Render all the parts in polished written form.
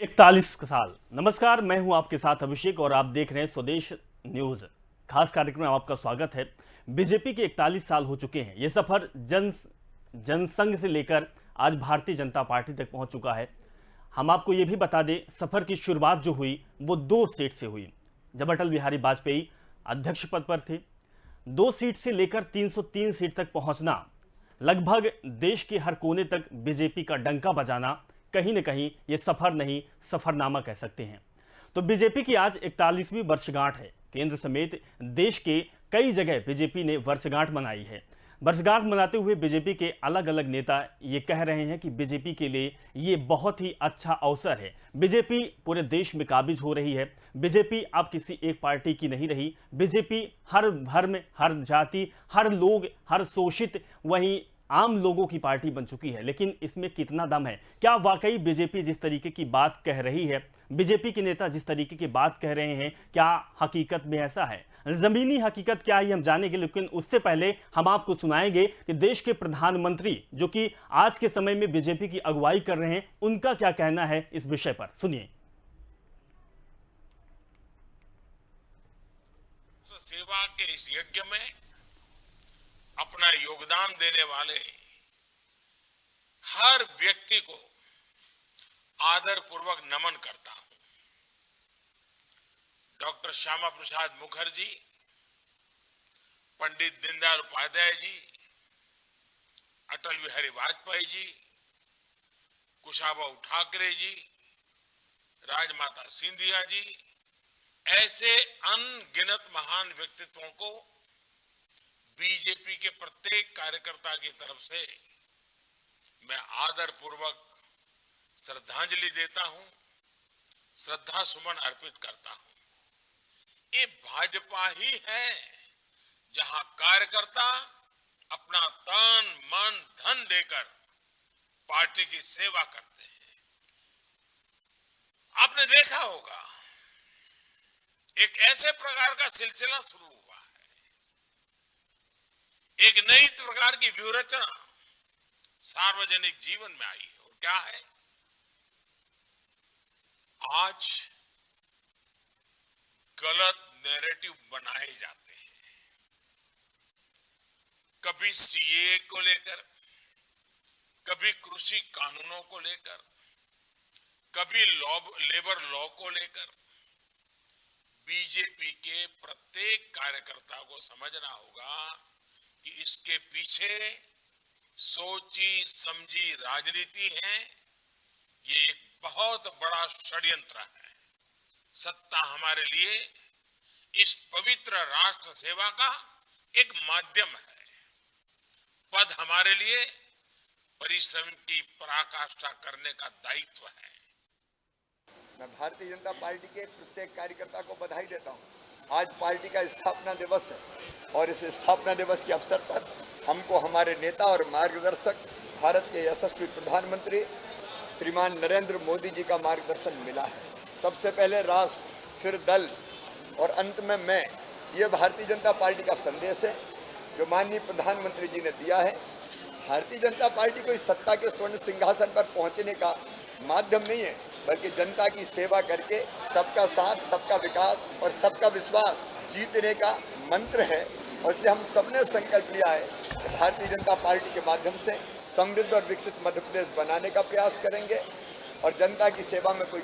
41 साल। नमस्कार, मैं हूं आपके साथ अभिषेक और आप देख रहे हैं स्वदेश न्यूज। खास कार्यक्रम में आपका स्वागत है। बीजेपी के 41 साल हो चुके हैं। यह सफर जनसंघ से लेकर आज भारतीय जनता पार्टी तक पहुंच चुका है। हम आपको यह भी बता दें, सफर की शुरुआत जो हुई वो 2 सीट से हुई। जब अटल बिहारी वाजपेयी अध्यक्ष पद पर थे, 2 सीट से लेकर 303 सीट तक पहुंचना, लगभग देश के हर कोने तक बीजेपी का डंका बजाना, कहीं न कहीं ये सफर नहीं सफरनामा कह सकते हैं। तो बीजेपी की आज 41वीं वर्षगांठ है। केंद्र समेत देश के कई जगह बीजेपी ने वर्षगांठ मनाई है। वर्षगांठ मनाते हुए बीजेपी के अलग अलग नेता ये कह रहे हैं कि बीजेपी के लिए ये बहुत ही अच्छा अवसर है। बीजेपी पूरे देश में काबिज हो रही है। बीजेपी अब किसी एक पार्टी की नहीं रही। बीजेपी हर धर्म, हर जाति, हर लोग, हर शोषित, वहीं आम लोगों की पार्टी बन चुकी है। लेकिन इसमें कितना दम है? क्या वाकई बीजेपी जिस तरीके की बात कह रही है, बीजेपी के नेता जिस तरीके की बात कह रहे हैं, क्या हकीकत में ऐसा है? जमीनी हकीकत क्या है हम जानेंगे, लेकिन उससे पहले हम आपको सुनाएंगे कि देश के प्रधानमंत्री जो कि आज के समय में बीजेपी की अगुवाई कर रहे हैं, उनका क्या कहना है इस विषय पर। सुनिए। सेवा के इस यज्ञ में अपना योगदान देने वाले हर व्यक्ति को आदरपूर्वक नमन करता हूं। डॉक्टर श्यामा प्रसाद मुखर्जी, पंडित दीनदयाल उपाध्याय जी, अटल बिहारी वाजपेयी जी, कुशाभाऊ ठाकरे जी, राजमाता सिंधिया जी, ऐसे अनगिनत महान व्यक्तित्वों को बीजेपी के प्रत्येक कार्यकर्ता की तरफ से मैं आदरपूर्वक श्रद्धांजलि देता हूं, श्रद्धा सुमन अर्पित करता हूं। ये भाजपा ही है जहां कार्यकर्ता अपना तन मन धन देकर पार्टी की सेवा करते हैं। आपने देखा होगा, एक ऐसे प्रकार का सिलसिला शुरू हुआ है, एक नई प्रकार की व्यूहरचना सार्वजनिक जीवन में आई है। और क्या है? आज गलत नैरेटिव बनाए जाते हैं। कभी सीए को लेकर, कभी कृषि कानूनों को लेकर, कभी लेबर लॉ को लेकर। बीजेपी के प्रत्येक कार्यकर्ता को समझना होगा कि इसके पीछे सोची समझी राजनीति है। ये एक बहुत बड़ा षड्यंत्र है। सत्ता हमारे लिए इस पवित्र राष्ट्र सेवा का एक माध्यम है। पद हमारे लिए परिश्रम की पराकाष्ठा करने का दायित्व है। मैं भारतीय जनता पार्टी के प्रत्येक कार्यकर्ता को बधाई देता हूं। आज पार्टी का स्थापना दिवस है और इस स्थापना दिवस के अवसर पर हमको हमारे नेता और मार्गदर्शक भारत के यशस्वी प्रधानमंत्री श्रीमान नरेंद्र मोदी जी का मार्गदर्शन मिला है। सबसे पहले राष्ट्र, फिर दल और अंत में मैं, ये भारतीय जनता पार्टी का संदेश है जो माननीय प्रधानमंत्री जी ने दिया है। भारतीय जनता पार्टी कोई सत्ता के स्वर्ण सिंहासन पर पहुंचने का माध्यम नहीं है, बल्कि जनता की सेवा करके सबका साथ, सबका विकास और सबका विश्वास जीतने का मंत्र है। और इसलिए हम सबने संकल्प लिया है कि भारतीय जनता पार्टी के माध्यम से समृद्ध और विकसित मध्य प्रदेश बनाने का प्रयास करेंगे और जनता की सेवा में कोई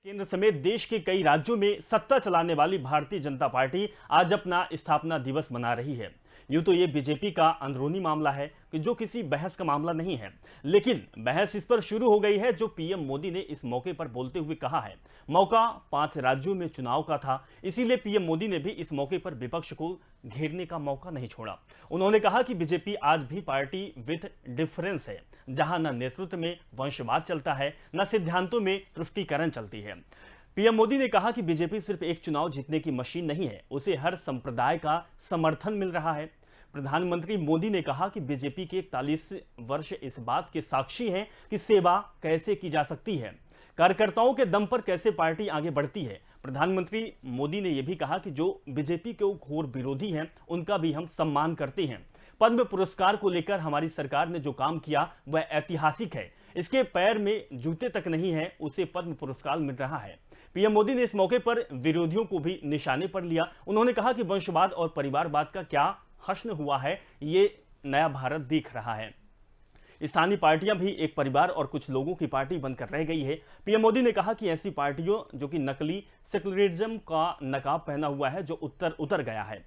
केंद्र समेत देश के कई राज्यों में सत्ता चलाने वाली भारतीय जनता पार्टी आज अपना स्थापना दिवस मना रही है। यूं तो ये बीजेपी का अंदरूनी मामला है कि जो किसी बहस का मामला नहीं है, लेकिन बहस इस पर शुरू हो गई है जो पीएम मोदी ने इस मौके पर बोलते हुए कहा है। मौका 5 राज्यों में चुनाव का था, इसीलिए पीएम मोदी ने भी इस मौके पर विपक्ष को घेरने का मौका नहीं छोड़ा। उन्होंने कहा कि बीजेपी आज भी पार्टी विद डिफरेंस है, जहां न नेतृत्व में वंशवाद चलता है, न सिद्धांतों में तुष्टीकरण चलती है। पीएम मोदी ने कहा कि बीजेपी सिर्फ एक चुनाव जीतने की मशीन नहीं है, उसे हर संप्रदाय का समर्थन मिल रहा है। प्रधानमंत्री मोदी ने कहा कि बीजेपी के 41 वर्ष इस बात के साक्षी हैं कि सेवा कैसे की जा सकती है, कार्यकर्ताओं के दम पर कैसे पार्टी आगे बढ़ती है। प्रधानमंत्री मोदी ने यह भी कहा कि जो बीजेपी के घोर विरोधी हैं, उनका भी हम सम्मान करते हैं। पद्म पुरस्कार को लेकर हमारी सरकार ने जो काम किया वह ऐतिहासिक है। इसके पैर में जूते तक नहीं है, उसे पद्म पुरस्कार मिल रहा है। पीएम मोदी ने इस मौके पर विरोधियों को भी निशाने पर लिया। उन्होंने कहा कि वंशवाद और परिवारवाद का क्या हश्न हुआ है, ये नया भारत दिख रहा है। स्थानीय पार्टियां भी एक परिवार और कुछ लोगों की पार्टी बनकर रह गई है। पीएम मोदी ने कहा कि ऐसी पार्टियों जो कि नकली सेक्युलरिज्म का नकाब पहना हुआ है, जो उतर गया है।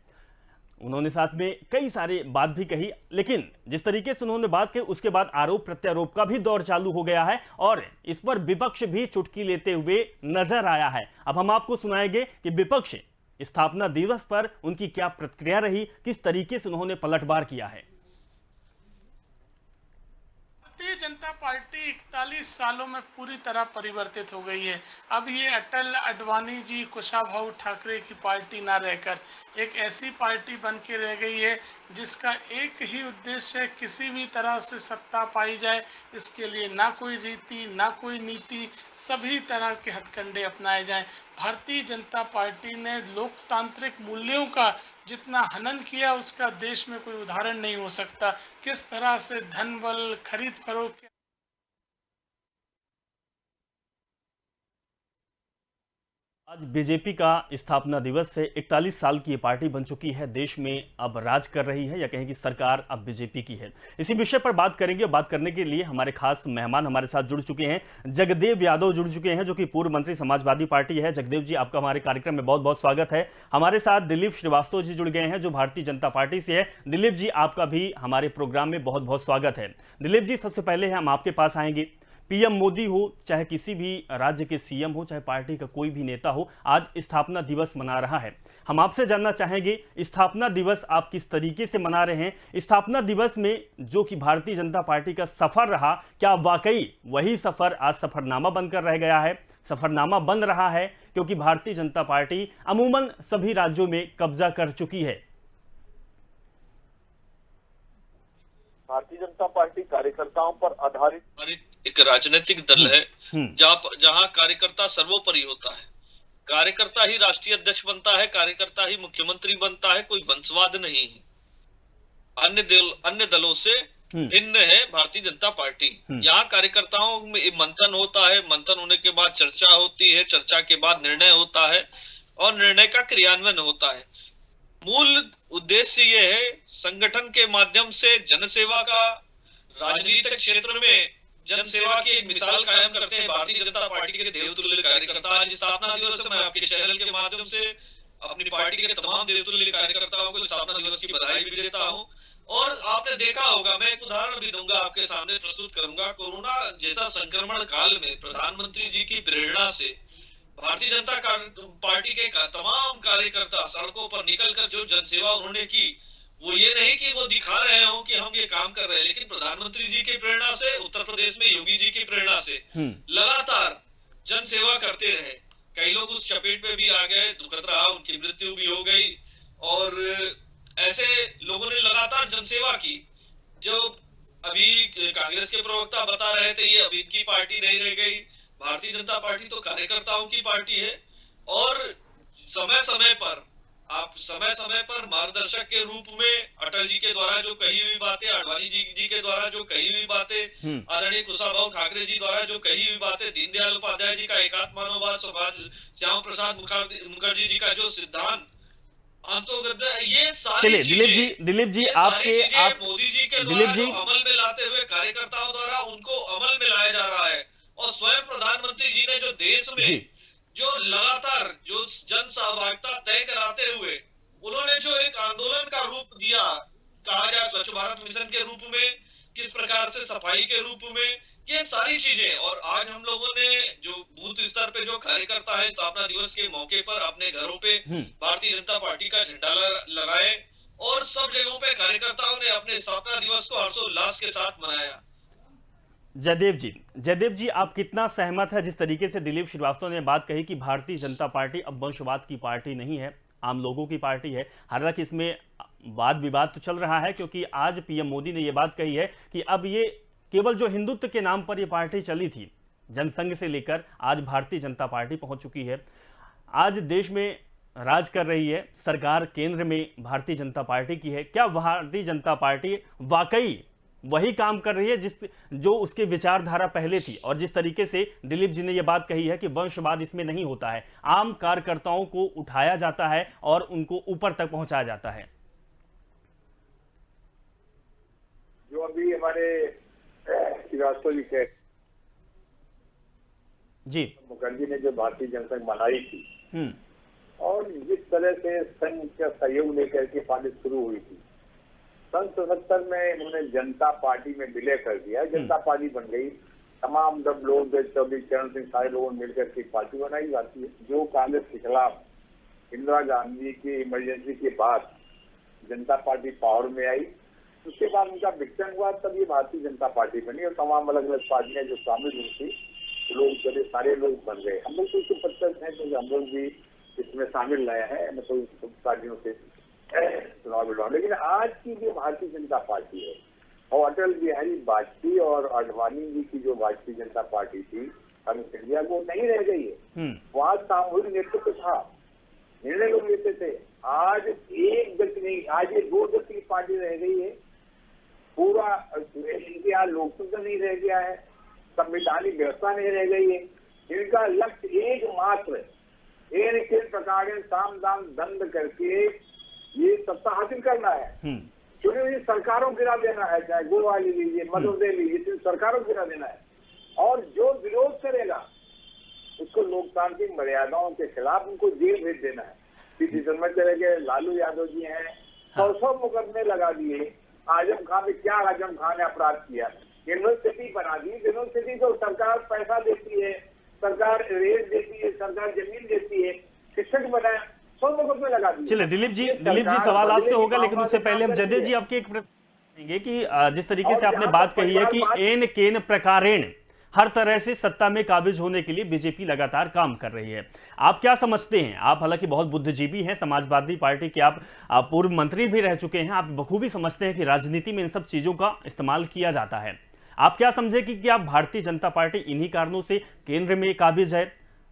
उन्होंने साथ में कई सारे बात भी कही, लेकिन जिस तरीके से उन्होंने बात कही उसके बाद आरोप प्रत्यारोप का भी दौर चालू हो गया है और इस पर विपक्ष भी चुटकी लेते हुए नजर आया है। अब हम आपको सुनाएंगे कि विपक्ष स्थापना दिवस पर उनकी क्या प्रतिक्रिया रही, किस तरीके से उन्होंने पलटवार किया है। भारतीय जनता पार्टी 41 सालों में पूरी तरह परिवर्तित हो गई है। अब ये अटल अडवाणी जी, कुशाभाऊ ठाकरे की पार्टी ना रहकर एक ऐसी पार्टी बन के रह गई है जिसका एक ही उद्देश्य है, किसी भी तरह से सत्ता पाई जाए। इसके लिए ना कोई रीति ना कोई नीति, सभी तरह के हथकंडे अपनाए जाएं। भारतीय जनता पार्टी ने लोकतांत्रिक मूल्यों का जितना हनन किया उसका देश में कोई उदाहरण नहीं हो सकता। किस तरह से धन बल, खरीद फरोख्त आज बीजेपी का स्थापना दिवस है। 41 साल की ये पार्टी बन चुकी है, देश में अब राज कर रही है, या कहें कि सरकार अब बीजेपी की है। इसी विषय पर बात करेंगे। बात करने के लिए हमारे खास मेहमान हमारे साथ जुड़ चुके हैं। जगदेव यादव जुड़ चुके हैं, जो कि पूर्व मंत्री समाजवादी पार्टी है। जगदेव जी, आपका हमारे कार्यक्रम में बहुत बहुत स्वागत है। हमारे साथ दिलीप श्रीवास्तव जी जुड़ गए हैं, जो भारतीय जनता पार्टी से है। दिलीप जी, आपका भी हमारे प्रोग्राम में बहुत बहुत स्वागत है। दिलीप जी, सबसे पहले हम आपके पास आएंगे। पीएम मोदी हो, चाहे किसी भी राज्य के सीएम हो, चाहे पार्टी का कोई भी नेता हो, आज स्थापना दिवस मना रहा है। हम आपसे जानना चाहेंगे, स्थापना दिवस आप किस तरीके से मना रहे हैं? स्थापना दिवस में जो कि भारतीय जनता पार्टी का सफर रहा, क्या वाकई वही सफर आज सफरनामा बनकर रह गया है? सफरनामा बन रहा है क्योंकि भारतीय जनता पार्टी अमूमन सभी राज्यों में कब्जा कर चुकी है। भारतीय जनता पार्टी कार्यकर्ताओं पर आधारित एक राजनीतिक दल है जहां कार्यकर्ता सर्वोपरि होता है। कार्यकर्ता ही राष्ट्रीय अध्यक्ष बनता है, कार्यकर्ता ही मुख्यमंत्री बनता है, कोई वंशवाद नहीं है। अन्य दलों से भिन्न है भारतीय जनता पार्टी। यहाँ कार्यकर्ताओं में मंथन होता है, मंथन होने के बाद चर्चा होती है, चर्चा के बाद निर्णय होता है और निर्णय का क्रियान्वयन होता है। मूल उद्देश्य ये है संगठन के माध्यम से जनसेवा का, राजनीतिक क्षेत्र में जनसेवा की एक मिसाल कायम करते हैं भारतीय जनता पार्टी के देवतुल्य कार्यकर्ता। आज स्थापना दिवस मैं आपके चैनल के माध्यम से अपनी पार्टी के तमाम देवतुल्य कार्यकर्ताओं को स्थापना दिवस की बधाई भी देता हूं। और आपने देखा होगा, मैं एक उदाहरण भी दूंगा, आपके सामने प्रस्तुत करूंगा। कोरोना जैसा संक्रमण काल में प्रधानमंत्री जी की प्रेरणा से भारतीय जनता पार्टी के तमाम कार्यकर्ता सड़कों पर निकलकर जो जनसेवा उन्होंने की, वो ये नहीं कि वो दिखा रहे हो कि हम ये काम कर रहे हैं, लेकिन प्रधानमंत्री जी की प्रेरणा से, उत्तर प्रदेश में योगी जी की प्रेरणा से लगातार जनसेवा करते रहे। कई लोग उस चपेट में भी आ गए, दुखद रहा, उनकी मृत्यु भी हो गई। और ऐसे लोगों ने लगातार जनसेवा की। जो अभी कांग्रेस के प्रवक्ता बता रहे थे, ये अभी की पार्टी नहीं रह गई। भारतीय जनता पार्टी तो कार्यकर्ताओं की पार्टी है और समय समय पर मार्गदर्शक के रूप में अटल जी के द्वारा जो कही हुई बातें, अडवाणी जी के द्वारा जो कही हुई बातें, आदरणीय कुशाभाऊ ठाकरे जी द्वारा जो कही हुई बातें, दीनदयाल उपाध्याय जी का एकात्म मानववाद, श्यामा प्रसाद मुखर्जी जी का जो सिद्धांत, ये सारी दिलीप जी आप मोदी जी के द्वारा जो अमल में लाते हुए कार्यकर्ताओं द्वारा उनको अमल में लाया जा रहा है। और स्वयं प्रधानमंत्री जी ने जो देश में जो लगातार जो जन सहभागिता तय कराते हुए उन्होंने जो एक आंदोलन का रूप दिया, कहा जाए स्वच्छ भारत मिशन के रूप में, किस प्रकार से सफाई के रूप में, ये सारी चीजें। और आज हम लोगों ने जो बूथ स्तर पे जो कार्यकर्ता है, स्थापना दिवस के मौके पर अपने घरों पे भारतीय जनता पार्टी का झंडा लगाए और सब जगहों पे कार्यकर्ताओं ने अपने स्थापना दिवस को हर्षोल्लास के साथ मनाया। जयदेव जी, आप कितना सहमत है जिस तरीके से दिलीप श्रीवास्तव ने बात कही कि भारतीय जनता पार्टी अब वंशवाद की पार्टी नहीं है, आम लोगों की पार्टी है? हालांकि इसमें वाद विवाद तो चल रहा है, क्योंकि आज पीएम मोदी ने यह बात कही है कि अब ये केवल जो हिंदुत्व के नाम पर यह पार्टी चली थी, जनसंघ से लेकर आज भारतीय जनता पार्टी पहुंच चुकी है। आज देश में राज कर रही है, सरकार केंद्र में भारतीय जनता पार्टी की है, क्या भारतीय जनता पार्टी वाकई वही काम कर रही है जो उसके विचारधारा पहले थी? और जिस तरीके से दिलीप जी ने यह बात कही है कि वंशवाद इसमें नहीं होता है, आम कार्यकर्ताओं को उठाया जाता है और उनको ऊपर तक पहुंचाया जाता है। जो अभी हमारे श्रीवास्तव जी के जी मुखर्जी ने जो भारतीय जनसंघ बनाई थी और जिस तरह से संघ का सहयोग लेकर के पार्टी शुरू हुई थी, सन 77 में इन्होंने जनता पार्टी में विलय कर दिया, जनता पार्टी बन गई। तमाम जब लोग चौधरी चरण सिंह सारे लोगों ने मिलकर के पार्टी बनाई जाती है। जो कांग्रेस के खिलाफ इंदिरा गांधी की इमरजेंसी के बाद जनता पार्टी पावर में आई, उसके बाद उनका विघटन हुआ, तब ये भारतीय जनता पार्टी बनी और तमाम अलग अलग पार्टियां जो शामिल हुई थी, लोग बड़े सारे लोग बन गए। हम लोग तो इसके पश्चात हैं, तो हम लोग भी इसमें शामिल रहे हैं, मैं तो पार्टियों से चुनाव लड़ा। लेकिन आज की जो भारतीय जनता पार्टी है और अटल बिहारी वाजपेयी और आडवाणी जी की जो भारतीय जनता पार्टी थी, अमित इंडिया, वो नहीं रह गई है। वहाँ सामूहिक नेतृत्व था, निर्णय लोग लेते थे। आज एक व्यक्ति नहीं, आज ये 2 व्यक्ति की पार्टी रह गई है। पूरा इनके यहाँ लोकतंत्र नहीं रह गया है, संवैधानिक व्यवस्था नहीं रह गई है। इनका लक्ष्य एकमात्र किस प्रकार साम दाम दंड करके ये सत्ता हासिल करना है, चुनी हुई सरकारों गिरा देना है, चाहे गोवा ले लीजिए, मधुर लीजिए, सरकारों गिरा देना है। और जो विरोध करेगा उसको लोकतांत्रिक मर्यादाओं के खिलाफ उनको जेल भेज देना है। पीछे जन्म चले गए लालू यादव जी हैं, 100 मुकदमे लगा दिए। आजम खान ने क्या, आजम खान ने अपराध किया, यूनिवर्सिटी बना दी। यूनिवर्सिटी को सरकार पैसा देती है, सरकार रेट देती है, सरकार जमीन देती है, शिक्षक बनाए, 100 मुकदमे लगा दिए। चलिए दिलीप जी सवाल आपसे होगा, लेकिन उससे पहले हम जयदेव जी आपके एक प्रश्न कि जिस तरीके से आपने बात कही है कि एन केन प्रकारेण हर तरह से सत्ता में काबिज होने के लिए बीजेपी लगातार काम कर रही है, आप क्या समझते हैं? आप हालांकि बहुत बुद्धिजीवी हैं, समाजवादी पार्टी के आप पूर्व मंत्री भी रह चुके हैं, आप बखूबी समझते हैं कि राजनीति में इन सब चीजों का इस्तेमाल किया जाता है। आप क्या समझे कि क्या भारतीय जनता पार्टी इन्हीं कारणों से केंद्र में काबिज है?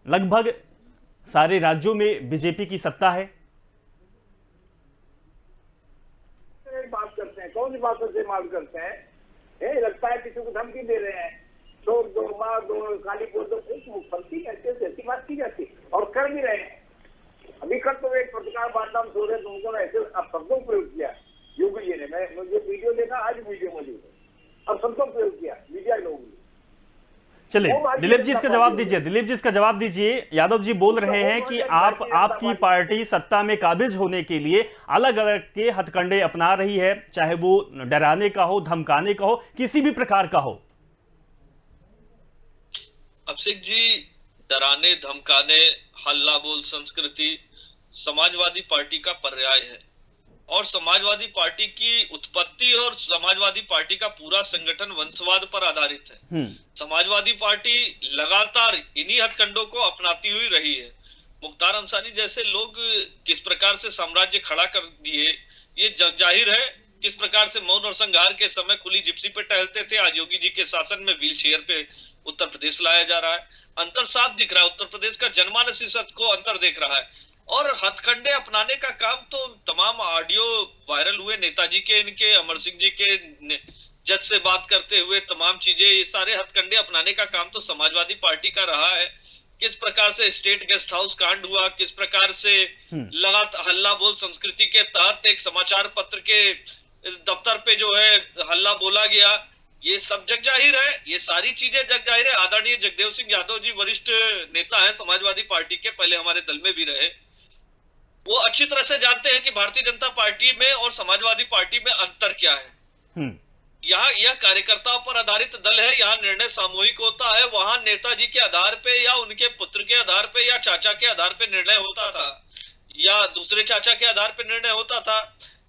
लगभग सारे राज्यों में बीजेपी की सत्ता है। बात करते हैं, कौन सी बात से बात करते हैं? लगता है किसी को धमकी दे रहे हैं, छोड़ दो, मार दो, खाली बोल दो, ऐसी बात की जाती और कर भी रहे हैं। अभी कल तो एक पत्रकार वार्ता में सो रहे थे, उनको ऐसे शब्दों प्रयोग किया योगी जी ने। मैं मुझे वीडियो देखा, आज वीडियो मौजूद है, और शब्दों प्रयोग किया मीडिया लोगों ने। चलिए दिलीप जी इसका जवाब दीजिए, दिलीप जी इसका जवाब दीजिए। यादव जी बोल रहे हैं कि आपकी पार्टी सत्ता में काबिज होने के लिए अलग अलग के हथकंडे अपना रही है, चाहे वो डराने का हो, धमकाने का हो, किसी भी प्रकार का हो। अभिषेक जी, डराने धमकाने, हल्ला बोल संस्कृति समाजवादी पार्टी का पर्याय है और समाजवादी पार्टी की उत्पत्ति और समाजवादी पार्टी का पूरा संगठन वंशवाद पर आधारित है। समाजवादी पार्टी लगातार इन्हीं हथकंडों को अपनाती हुई रही है। मुख्तार अंसारी जैसे लोग किस प्रकार से साम्राज्य खड़ा कर दिए, ये जग जाहिर है। किस प्रकार से मौन और संघार के समय खुली जिप्सी पे टहलते थे, आज योगी जी के शासन में व्हील चेयर पे उत्तर प्रदेश लाया जा रहा है। अंतर साफ दिख रहा है, उत्तर प्रदेश का जनमानस इस को अंतर देख रहा है। और हथकंडे अपनाने का काम तो तमाम ऑडियो वायरल हुए नेताजी के, इनके अमर सिंह जी के जज से बात करते हुए, तमाम चीजें, ये सारे हथकंडे अपनाने का काम तो समाजवादी पार्टी का रहा है। किस प्रकार से स्टेट गेस्ट हाउस कांड हुआ, किस प्रकार से लगातार हल्ला बोल संस्कृति के तहत एक समाचार पत्र के दफ्तर पे जो है हल्ला बोला गया, ये सब जग जाहिर है। ये सारी चीजें जग जाहिर है। आदरणीय जगदेव सिंह यादव जी वरिष्ठ नेता हैं समाजवादी पार्टी के, पहले हमारे दल में भी रहे। वो अच्छी तरह से जानते हैं कि भारतीय जनता पार्टी में और समाजवादी पार्टी में अंतर क्या है। यहाँ यह कार्यकर्ताओं पर आधारित दल है, यहाँ निर्णय सामूहिक होता है। वहां नेताजी के आधार पे या उनके पुत्र के आधार पे या चाचा के आधार पे निर्णय होता था या दूसरे चाचा के आधार पे निर्णय होता था,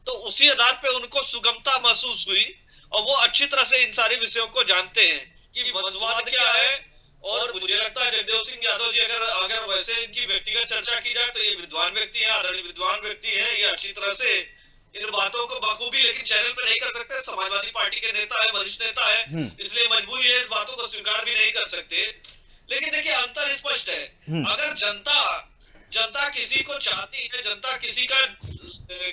तो उसी आधार पे उनको सुगमता महसूस हुई और वो अच्छी तरह से इन सारे विषयों को जानते हैं कि वंशवाद क्या है। और मुझे लगता है जगदेव सिंह यादव जी अगर वैसे इनकी व्यक्तिगत चर्चा की जाए तो ये विद्वान व्यक्ति हैं, आदरणीय विद्वान व्यक्ति हैं, ये अच्छी तरह से इन बातों को बखूबी लेकिन चैनल पे नहीं कर सकते। समाजवादी पार्टी के नेता है, वरिष्ठ नेता है, इसलिए मजबूरी है, इस बातों को स्वीकार भी नहीं कर सकते। लेकिन देखिए अंतर स्पष्ट है। अगर जनता जनता किसी को चाहती है, जनता किसी का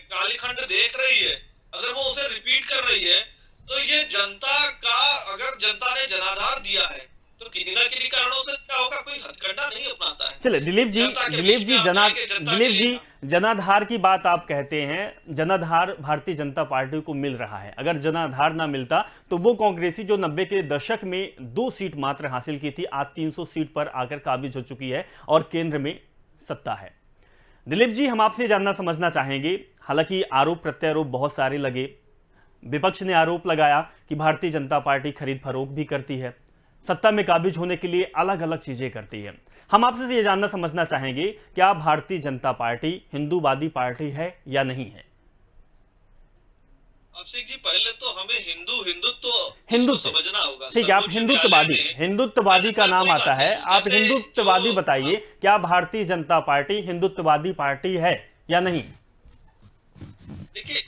कालीखंड देख रही है, अगर वो उसे रिपीट कर रही है, तो ये जनता का, अगर जनता ने जनाधार दिया है तो किन्हीं ना किन्हीं कारणों से क्या होगा, कोई हथकंडा नहीं अपनाता है। चले दिलीप जी, दिलीप जी जनाधार की बात आप कहते हैं, जनाधार भारतीय जनता पार्टी को मिल रहा है। अगर जनाधार ना मिलता तो वो कांग्रेसी जो 90 के दशक में 2 सीट मात्र हासिल की थी, आज 300 सीट पर आकर काबिज हो चुकी है और केंद्र में सत्ता है। दिलीप जी, हम आपसे जानना समझना चाहेंगे, हालांकि आरोप प्रत्यारोप बहुत सारे लगे, विपक्ष ने आरोप लगाया कि भारतीय जनता पार्टी खरीद फरोख्त भी करती है, सत्ता में काबिज होने के लिए अलग अलग चीजें करती है। हम आपसे ये जानना समझना चाहेंगे, क्या भारतीय जनता पार्टी हिंदूवादी पार्टी है या नहीं है? अभिषेक जी, पहले तो हमें हिंदुत्व समझना होगा। ठीक है, आप हिंदुत्ववादी का नाम आता है, आप हिंदुत्ववादी बताइए, क्या भारतीय जनता पार्टी हिंदुत्ववादी पार्टी है या नहीं? देखिए,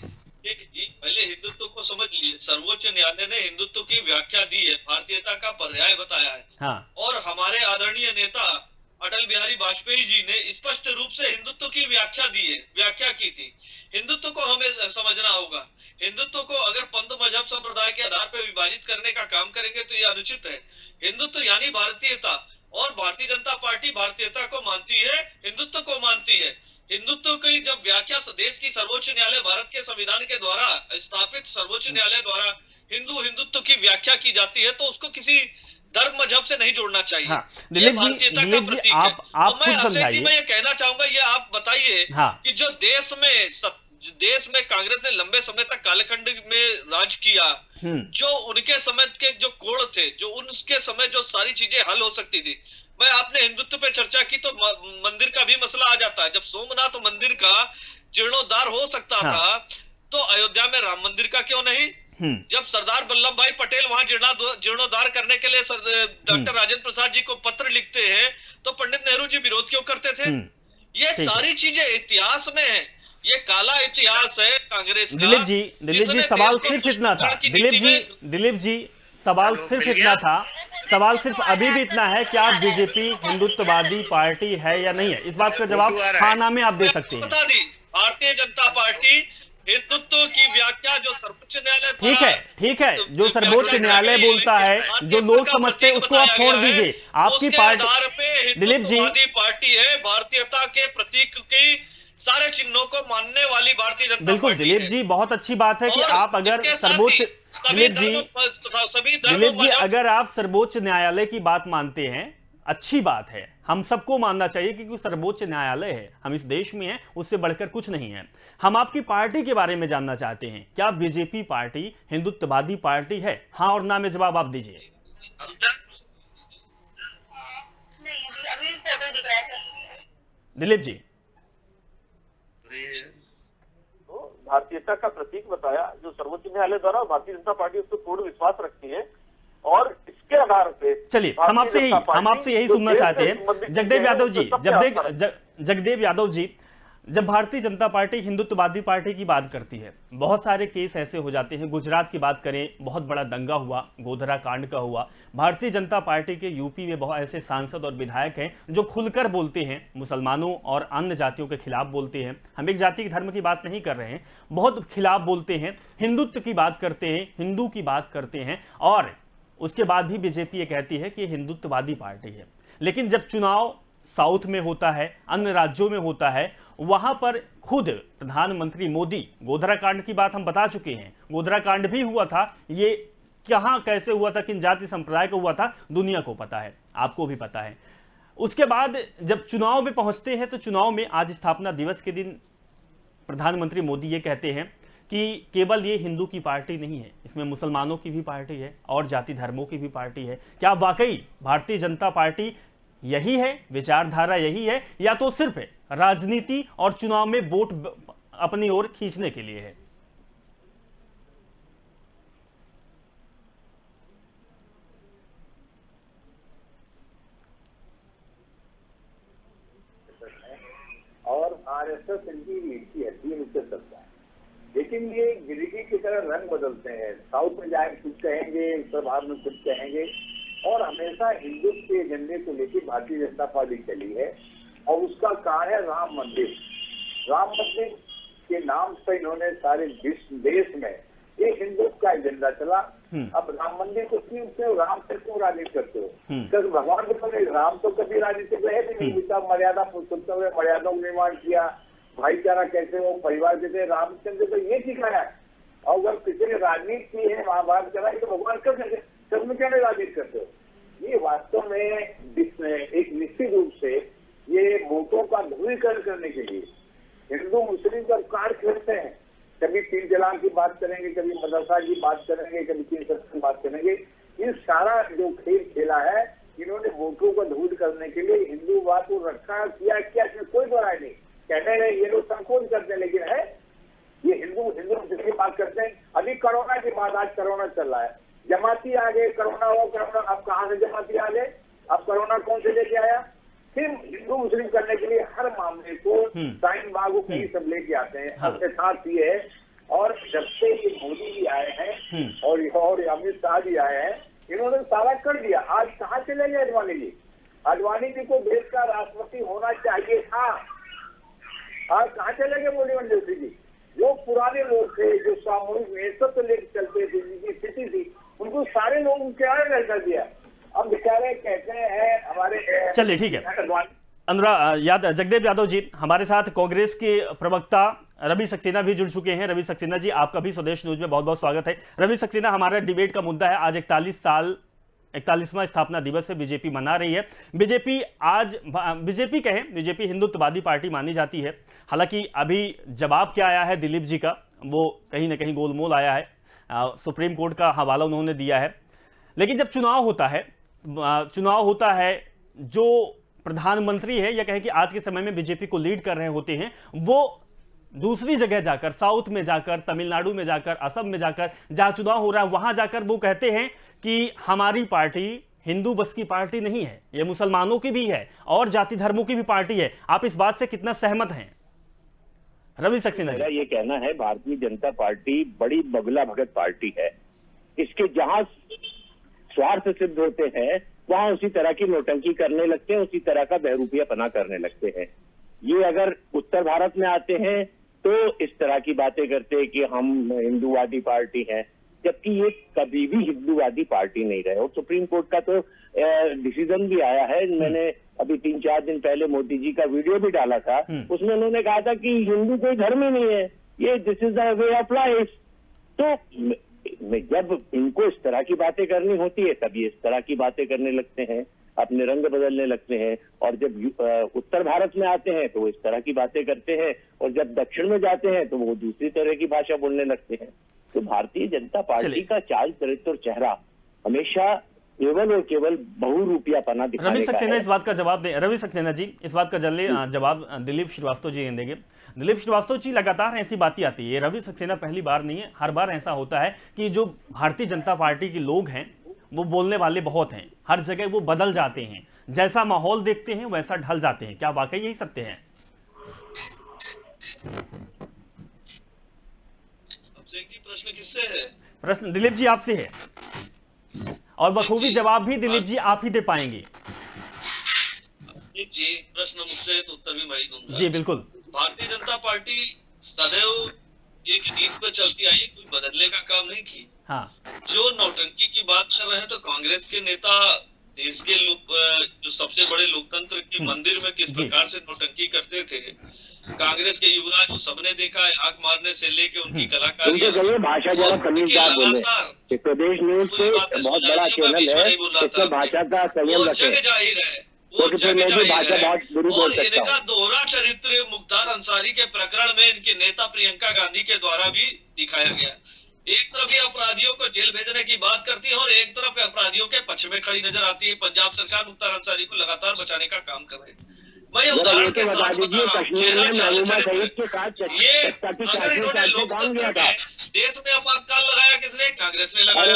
पहले हिंदुत्व को समझ लीजिए। सर्वोच्च न्यायालय ने हिंदुत्व की व्याख्या दी है, भारतीयता का पर्याय बताया है। हाँ। और हमारे आदरणीय नेता अटल बिहारी वाजपेयी जी ने स्पष्ट रूप से हिंदुत्व की व्याख्या की थी। हिंदुत्व को हमें समझना होगा। हिंदुत्व को अगर पंथ मजहब संप्रदाय के आधार पर विभाजित करने का काम करेंगे तो यह अनुचित है। हिंदुत्व यानी भारतीयता, और भारतीय जनता पार्टी भारतीयता को मानती है, हिंदुत्व को मानती है। हिंदुत्व की जब व्याख्या देश की सर्वोच्च न्यायालय, भारत के संविधान के द्वारा स्थापित सर्वोच्च न्यायालय द्वारा हिंदुत्व की व्याख्या की जाती है, तो उसको किसी धर्म मजहब से नहीं जोड़ना चाहिए। हाँ, दिलीप जी, आप खुद समझाइए। मैं ये कहना चाहूंगा, ये आप बताइए कि जो देश में कांग्रेस ने लंबे समय तक कालखंड में राज किया, जो उनके समय के जो कोण थे, जो उनके समय जो सारी चीजें हल हो सकती थी। मैं आपने हिंदुत्व पे चर्चा की तो मंदिर का भी मसला आ जाता है। जब सोमनाथ मंदिर का जीर्णोद्धार हो सकता था, तो अयोध्या में राम मंदिर का क्यों नहीं? जब सरदार वल्लभ भाई पटेल वहां जीर्णोद्धार करने के लिए डॉक्टर राजेंद्र प्रसाद जी को पत्र लिखते हैं, तो पंडित नेहरू जी विरोध क्यों करते थे? ये सारी चीजें इतिहास में है, ये काला इतिहास है कांग्रेस का। दिलीप जी सवाल सिर्फ इतना था। दिलीप जी सवाल सिर्फ इतना था, सवाल सिर्फ अभी भी इतना है, क्या बीजेपी हिंदुत्ववादी पार्टी है या नहीं है? इस बात का जवाब हाँ ना में आप दे सकते हैं। बता दी, भारतीय जनता पार्टी हिंदुत्व की व्याख्या जो सर्वोच्च न्यायालय, ठीक है, जो सर्वोच्च न्यायालय बोलता है, जो लोग समझते हैं, उसको आप छोड़ दीजिए। आपकी पार्टी, दिलीप जी, पार्टी है, भारतीयता के प्रतीक की सारे चिन्हों को मानने वाली भारतीय जनता बिल्कुल दिलीप जी, बहुत अच्छी बात है कि आप अगर सर्वोच्च, दिलीप जी अगर आप सर्वोच्च न्यायालय की बात मानते हैं, अच्छी बात है, हम सबको मानना चाहिए क्योंकि सर्वोच्च न्यायालय है, हम इस देश में हैं, उससे बढ़कर कुछ नहीं है। हम आपकी पार्टी के बारे में जानना चाहते हैं, क्या बीजेपी पार्टी हिंदुत्ववादी पार्टी है? हाँ और ना में जवाब आप दीजिए। दिलीप जी, भारतीयता का प्रतीक बताया जो सर्वोच्च न्यायालय द्वारा, भारतीय जनता पार्टी उस पर पूर्ण विश्वास रखती है और इसके आधार पे चलिए हम आपसे यही सुनना चाहते हैं। जगदेव यादव जी, जब भारतीय जनता पार्टी हिंदुत्ववादी पार्टी की बात करती है, बहुत सारे केस ऐसे हो जाते हैं। गुजरात की बात करें, बहुत बड़ा दंगा हुआ, गोधरा कांड का हुआ। भारतीय जनता पार्टी के यूपी में बहुत ऐसे सांसद और विधायक हैं जो खुलकर बोलते हैं, मुसलमानों और अन्य जातियों के खिलाफ बोलते हैं। हम एक जाति के धर्म की बात नहीं कर रहे हैं, बहुत खिलाफ बोलते हैं, हिंदुत्व की बात करते हैं, हिंदू की बात करते हैं, और उसके बाद भी बीजेपी ये कहती है कि हिंदुत्ववादी पार्टी है। लेकिन जब चुनाव साउथ में होता है, अन्य राज्यों में होता है, वहां पर खुद प्रधानमंत्री मोदी, गोधरा कांड की बात हम बता चुके हैं, गोधरा कांड भी हुआ था, ये कहां कैसे हुआ था, किन जाति संप्रदाय को हुआ था, दुनिया को पता है, आपको भी पता है। उसके बाद जब चुनाव में पहुंचते हैं, तो चुनाव में आज स्थापना दिवस के दिन प्रधानमंत्री मोदी ये कहते हैं कि केवल ये हिंदू की पार्टी नहीं है, इसमें मुसलमानों की भी पार्टी है और जाति धर्मों की भी पार्टी है। क्या वाकई भारतीय जनता पार्टी यही है, विचारधारा यही है, या तो सिर्फ राजनीति और चुनाव में वोट अपनी ओर खींचने के लिए है? और आरएसएस इनकी नीति है, 3 से सकता है, लेकिन ये गिरिगी की तरह रंग बदलते हैं। साउथ में जाए कुछ कहेंगे, उत्तर भारत में कुछ कहेंगे, और हमेशा हिंदुत्व के एजेंडे को लेकर भारतीय जनता पार्टी चली है। और उसका कारण है राम मंदिर। राम मंदिर के नाम से इन्होंने सारे देश में एक हिंदुत्व का एजेंडा चला। अब राम मंदिर को क्यों राम से क्यों राजनीति करते हो? क्योंकि भगवान के पहले राम तो कभी राजनीति रहे भी नहीं। मर्यादा पुरुषोत्तम हुए, मर्यादाओं का निर्माण किया, भाईचारा कैसे हो, परिवार कैसे, रामचंद्र तो ये सिखाया। और अगर किसी ने राजनीति की है, महाभारत चला, तो भगवान कर सकते, सब में क्या राजनीति करते हो? ये वास्तव में एक निश्चित रूप से ये वोटों का ध्रुवीकरण करने के लिए हिंदू मुस्लिम का कार्ड खेलते हैं। कभी 3 तलाक की बात करेंगे, कभी मदरसा की बात करेंगे, कभी 3 सत्य की बात करेंगे। ये सारा जो खेल खेला है इन्होंने वोटों को ध्रुवीकरण करने के लिए हिंदूवाद को रखा किया, क्या इसमें कोई बुराई नहीं। कहते हैं ये लोग संकोच करते हैं, लेकिन है ये हिंदू मुस्लिम की बात करते हैं। अभी कोरोना के बाद, आज कोरोना चल रहा है, जमाती आ गए, कोरोना हो, कोरोना अब कहाँ से जमाती आ गए? अब कोरोना कौन से लेके आया? फिर हिंदू मुस्लिम करने के लिए हर मामले को साइन बागू कहीं सब लेके आते हैं। अब साथ ये है, और जब से ये मोदी जी आए हैं और अमित शाह जी आए हैं, इन्होंने सारा कर दिया। आज कहाँ चले गए अडवाणी जी? अडवाणी जी को देश का राष्ट्रपति होना चाहिए था, आज कहाँ चले गए मोदी मंडल सिंह जी? जो पुराने लोग थे, जो सामूहिक नेतृत्व लेकर चलते थे, जिनकी स्थिति थी, उनको सारे लोग उनके आगे कर दिया। अब बेचारे कहते हैं हमारे, चलिए ठीक है। अनुराग जगदेव यादव जी हमारे साथ, कांग्रेस के प्रवक्ता रवि सक्सेना भी जुड़ चुके हैं। रवि सक्सेना जी, आपका भी स्वदेश न्यूज में बहुत बहुत स्वागत है। रवि सक्सेना, हमारा डिबेट का मुद्दा है, आज 41वां स्थापना दिवस है, बीजेपी मना रही है। बीजेपी कहें, बीजेपी हिंदुत्ववादी पार्टी मानी जाती है। हालांकि अभी जवाब क्या आया है दिलीप जी का, वो कहीं ना कहीं गोलमोल आया है। सुप्रीम कोर्ट का हवाला उन्होंने दिया है। लेकिन जब चुनाव होता है, जो प्रधानमंत्री है या कहें कि आज के समय में बीजेपी को लीड कर रहे होते हैं, वो दूसरी जगह जाकर, साउथ में जाकर, तमिलनाडु में जाकर, असम में जाकर, जहां चुनाव हो रहा है वहां जाकर वो कहते हैं कि हमारी पार्टी हिंदू बस की पार्टी नहीं है, ये मुसलमानों की भी है और जाति धर्मों की भी पार्टी है। आप इस बात से कितना सहमत हैं रवि सक्सेना जी? मेरा ये कहना है, भारतीय जनता पार्टी बड़ी बगला भगत पार्टी है। इसके जहां स्वार्थ सिद्ध होते हैं वहां उसी तरह की नौटंकी करने लगते हैं, उसी तरह का बहरूपियापना करने लगते हैं। ये अगर उत्तर भारत में आते हैं तो इस तरह की बातें करते हैं कि हम हिंदूवादी पार्टी हैं, जबकि ये कभी भी हिंदूवादी पार्टी नहीं रहे। और सुप्रीम कोर्ट का तो डिसीजन भी आया है। मैंने अभी 3-4 दिन पहले मोदी जी का वीडियो भी डाला था, उसमें उन्होंने कहा था कि हिंदू कोई धर्म ही नहीं है, ये this is the way of life. तो जब इनको इस तरह की बातें करनी होती है तब ये इस तरह की बातें करने लगते हैं, अपने रंग बदलने लगते हैं। और जब उत्तर भारत में आते हैं तो वो इस तरह की बातें करते हैं, और जब दक्षिण में जाते हैं तो वो दूसरी तरह की भाषा बोलने लगते हैं। तो भारतीय जनता पार्टी का चाल चरित्र और चेहरा हमेशा केवल और केवल बहुरूपियापना दिखाने का है। रवि सक्सेना इस बात का जवाब दें। रवि सक्सेना जी, इस बात का जवाब दिलीप श्रीवास्तव जी देंगे। दिलीप श्रीवास्तव जी, लगातार ऐसी बातें आती है, रवि सक्सेना पहली बार नहीं है, हर बार ऐसा होता है कि जो भारतीय जनता पार्टी के लोग हैं वो बोलने वाले बहुत हैं, हर जगह वो बदल जाते हैं, जैसा माहौल देखते हैं वैसा ढल जाते हैं। क्या वाकई यही सत्य है? प्रश्न किससे है? प्रश्न दिलीप जी आपसे है, और बखूबी जवाब भी दिलीप जी आप ही दे पाएंगे। जी, प्रश्न मुझसे है तो उत्तर भी मैं ही दूंगा। जी बिल्कुल। भारतीय जनता पार्टी सदैव एक नीति पर चलती आई, कोई बदलने का काम नहीं की। हाँ। जो नौटंकी की बात कर रहे हैं तो कांग्रेस के नेता देश के जो सबसे बड़े लोकतंत्र के मंदिर में किस प्रकार से नौटंकी करते थे, कांग्रेस के युवराज को सबने देखा है, आंख मारने से लेके उनकी कलाकारी भाषा जरा तमीज़दार बोले। प्रदेश न्यूज पे बहुत बड़ा चैनल है, इसमें भाषा का संयम रखें। जाहिर है और इनका दोहरा चरित्र मुख्तार अंसारी के प्रकरण में इनके नेता प्रियंका गांधी के द्वारा भी दिखाया गया। एक तरफ ये अपराधियों को जेल भेजने की बात करती है और एक तरफ अपराधियों के पक्ष में खड़ी नजर आती है। पंजाब सरकार मुख्तार अंसारी को लगातार बचाने का काम कर रही है। मैं उदाहरण के साथ बता रहा हूँ, ये अगर इन्होंने लोकतंत्र में देश में आपातकाल लगाया किसने? कांग्रेस ने लगाया।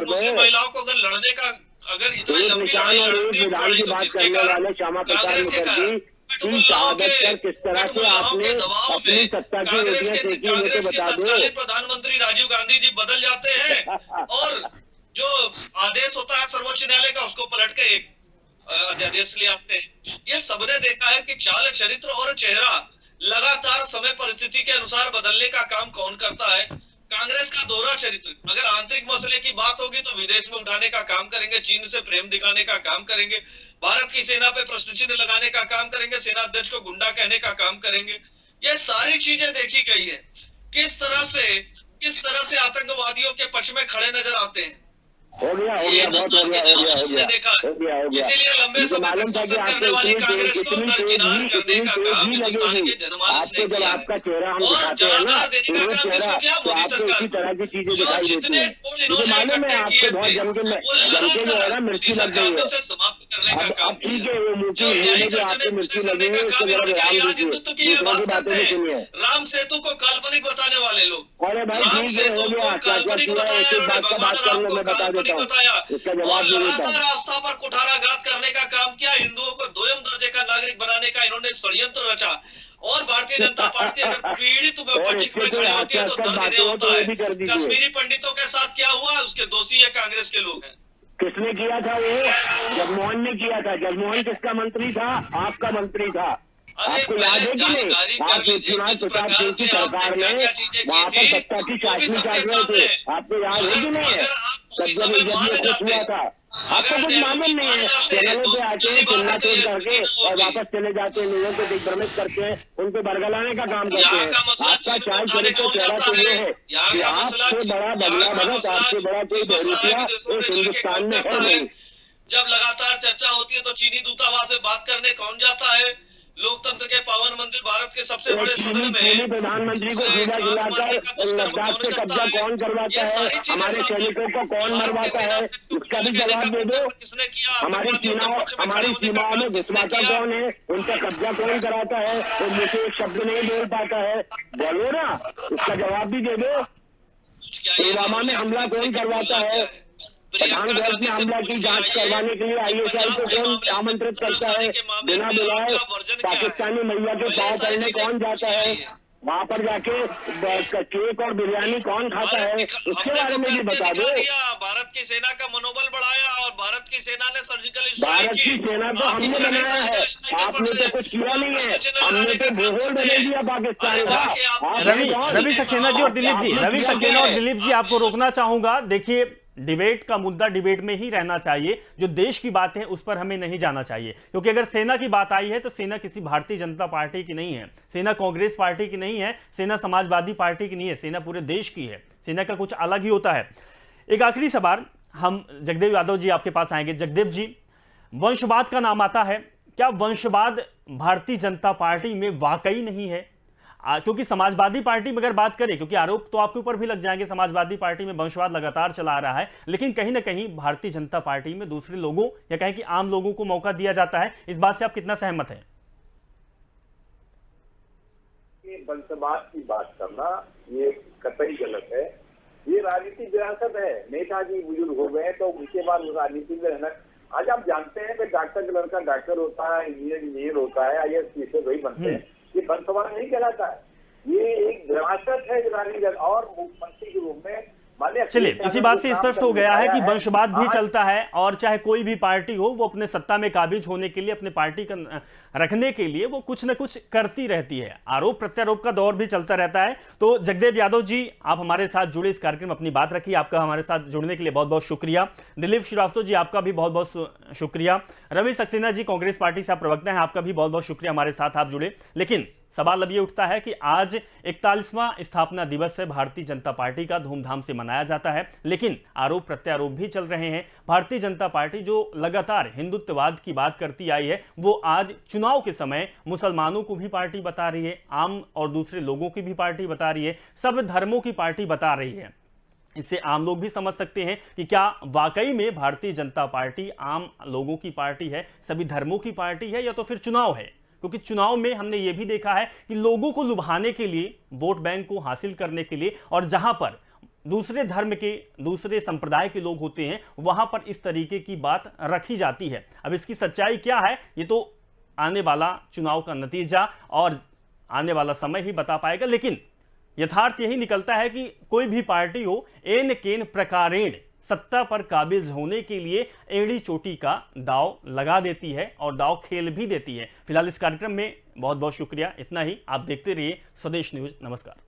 मुस्लिम महिलाओं को अगर लड़ने का, अगर इतनी लंबी लड़ाई लड़नी पड़ी तो किसके कारण? कांग्रेस के कारण। किस तरह से आपने अपनी सत्ता की कांग्रेस के तत्कालीन प्रधानमंत्री राजीव गांधी जी बदल जाते हैं और जो आदेश होता है सर्वोच्च न्यायालय का उसको पलट के अध्यादेश ले आते हैं। ये सबने देखा है कि चाल, चरित्र और चेहरा लगातार समय परिस्थिति के अनुसार बदलने का काम कौन करता है। कांग्रेस का दोहरा चरित्र, अगर आंतरिक मसले की बात होगी तो विदेश में उठाने का काम करेंगे, चीन से प्रेम दिखाने का काम करेंगे, भारत की सेना पे प्रश्न चिन्ह लगाने का काम करेंगे, सेना अध्यक्ष को गुंडा कहने का काम करेंगे। ये सारी चीजें देखी गई है। किस तरह से आतंकवादियों के पक्ष में खड़े नजर आते हैं। हो गया बहुत हो गया देखा इसीलिए लंबे समय तक शासन करने वाली कांग्रेस को दरकिनार करने का काम हिंदुस्तान के जनमानस ने किया है और जनाधार देने का काम किसको किया? मोदी सरकार। जो जितने पुल इन्होंने इकट्ठे किए थे वो लगातार मोदी सरकार से समाप्त करने का काम किया। जो न्यायिक अड़चनें करने का काम इन्होंने किया। यहाँ हिंदुत्व की ये बात करते हैं, राम सेतु को काल्पनिक बताने वाले लोग, राम सेतु को काल्पनिक बताया इन्होंने, भगवान राम को काल्पनिक बताया और लगातार आस्था पर कुठाराघात करने का काम किया। हिंदुओं को दोयम दर्जे का नागरिक बनाने का इन्होंने षड्यंत्र रचा और भारतीय जनता पार्टी अगर पीड़ित पक्ष में खड़ी होती है तो दर्द इन्हें होता है। कश्मीरी पंडितों के साथ क्या हुआ, उसके दोषी है कांग्रेस के लोग हैं। किसने किया था? वो जगमोहन ने किया था। जगमोहन किसका मंत्री था? आपका मंत्री था। आपको याद है कि नहीं? आप चुनाव प्रताप सिंह की सरकार में वहाँ पर सत्ता की चाशनी चल रहे थे। आपको याद है कि नहीं? जब ये कुछ हुआ था, आपको कुछ मालूम नहीं है। चैनलों पे आते हैं, चिल्ला चोट करके और वापस चले जाते हैं, लोगों को दिग्भ्रमित करते हैं, उनको बरगलाने का काम करते हैं। आपका चाल चरित्र चेहरा तो ये है कि आपसे बड़ा बगला भगत, आपसे बड़ा कोई बहुरूपिया इस हिंदुस्तान में है नहीं। जब लगातार चर्चा होती है तो चीनी दूतावास से बात करने कौन जाता है? लोकतंत्र के पावन मंदिर भारत के सबसे बड़े सदन में प्रधानमंत्री को खीरा खिलाकर लद्दाख से कब्जा कौन करवाता है? हमारे सैनिकों को कौन मरवाता है? इसका भी जवाब दे दो। हमारी सीमाओं में घुसवाता कौन है? उनका कब्जा कौन कराता है? वो मुझे एक शब्द नहीं बोल पाता है, बोलो ना, इसका जवाब भी दे दो। पुलवामा में हमला कौन करवाता है? पठानकोट में हमला की जांच करवाने के लिए ISI को कौन आमंत्रित करता है? बिना बुलाए पाकिस्तानी मैया के पाँव पड़ने कौन जाता है? वहाँ पर जाके केक और बिरयानी कौन खाता है? उसके बारे में भी बता दो। भारत की सेना का मनोबल बढ़ाया और भारत की सेना ने सर्जिकल स्ट्राइक की। भारत की सेना तो हमने बनाया है, आपने तो कुछ किया नहीं है। हमने तो भूगोल बदल दिया पाकिस्तान का। रवि सक्सेना जी और दिलीप जी, रवि सक्सेना और दिलीप जी, आपको रोकना चाहूंगा। देखिए, डिबेट का मुद्दा डिबेट में ही रहना चाहिए। जो देश की बात है उस पर हमें नहीं जाना चाहिए, क्योंकि अगर सेना की बात आई है तो सेना किसी भारतीय जनता पार्टी की नहीं है, सेना कांग्रेस पार्टी की नहीं है, सेना समाजवादी पार्टी की नहीं है, सेना पूरे देश की है। सेना का कुछ अलग ही होता है। एक आखिरी सवाल, हम जगदेव यादव जी आपके पास आएंगे। जगदेव जी, वंशवाद का नाम आता है, क्या वंशवाद भारतीय जनता पार्टी में वाकई नहीं है? क्योंकि समाजवादी पार्टी में अगर बात करें, क्योंकि आरोप तो आपके ऊपर भी लग जाएंगे, समाजवादी पार्टी में वंशवाद लगातार चला आ रहा है, लेकिन कहीं ना कहीं भारतीय जनता पार्टी में दूसरे लोगों या कहें कि आम लोगों को मौका दिया जाता है। इस बात से आप कितना सहमत हैं? ये वंशवाद की बात करना ये कतई गलत है। ये राजनीतिक विरासत है। नेताजी बुजुर्ग हो गए तो उनके बाद राजनीति में रहना। आज आप जानते हैं कि डॉक्टर का लड़का डॉक्टर होता है, इंजीनियर होता है, IAS वही बनते हैं। ये वंशवाद नहीं कहलाता है, ये एक विरासत है राजनीति। और मुख्यमंत्री के रूप में चलिए, इसी बात से स्पष्ट हो गया है कि वंशवाद भी चलता है और चाहे कोई भी पार्टी हो, वो अपने सत्ता में काबिज होने के लिए, अपने पार्टी का रखने के लिए वो कुछ न कुछ करती रहती है। आरोप प्रत्यारोप का दौर भी चलता रहता है। तो जगदेव यादव जी, आप हमारे साथ जुड़े, इस कार्यक्रम में अपनी बात रखिए। आपका हमारे साथ जुड़ने के लिए बहुत बहुत शुक्रिया। दिलीप श्रीवास्तव जी, आपका भी बहुत बहुत शुक्रिया। रवि सक्सेना जी, कांग्रेस पार्टी से आप प्रवक्ता हैं, आपका भी बहुत बहुत शुक्रिया, हमारे साथ आप जुड़े। लेकिन सवाल अब ये उठता है कि आज 41वां स्थापना दिवस है, भारतीय जनता पार्टी का धूमधाम से मनाया जाता है, लेकिन आरोप प्रत्यारोप भी चल रहे हैं। भारतीय जनता पार्टी जो लगातार हिंदुत्ववाद की बात करती आई है, वो आज चुनाव के समय मुसलमानों को भी पार्टी बता रही है, आम और दूसरे लोगों की भी पार्टी बता रही है, सब धर्मों की पार्टी बता रही है। इससे आम लोग भी समझ सकते हैं कि क्या वाकई में भारतीय जनता पार्टी आम लोगों की पार्टी है, सभी धर्मों की पार्टी है, या तो फिर चुनाव है। क्योंकि चुनाव में हमने यह भी देखा है कि लोगों को लुभाने के लिए, वोट बैंक को हासिल करने के लिए, और जहां पर दूसरे धर्म के, दूसरे संप्रदाय के लोग होते हैं, वहां पर इस तरीके की बात रखी जाती है। अब इसकी सच्चाई क्या है, ये तो आने वाला चुनाव का नतीजा और आने वाला समय ही बता पाएगा। लेकिन यथार्थ यही निकलता है कि कोई भी पार्टी हो, एन केन प्रकारेण सत्ता पर काबिज होने के लिए एड़ी चोटी का दाव लगा देती है और दाव खेल भी देती है। फिलहाल इस कार्यक्रम में बहुत बहुत शुक्रिया। इतना ही, आप देखते रहिए स्वदेश न्यूज। नमस्कार।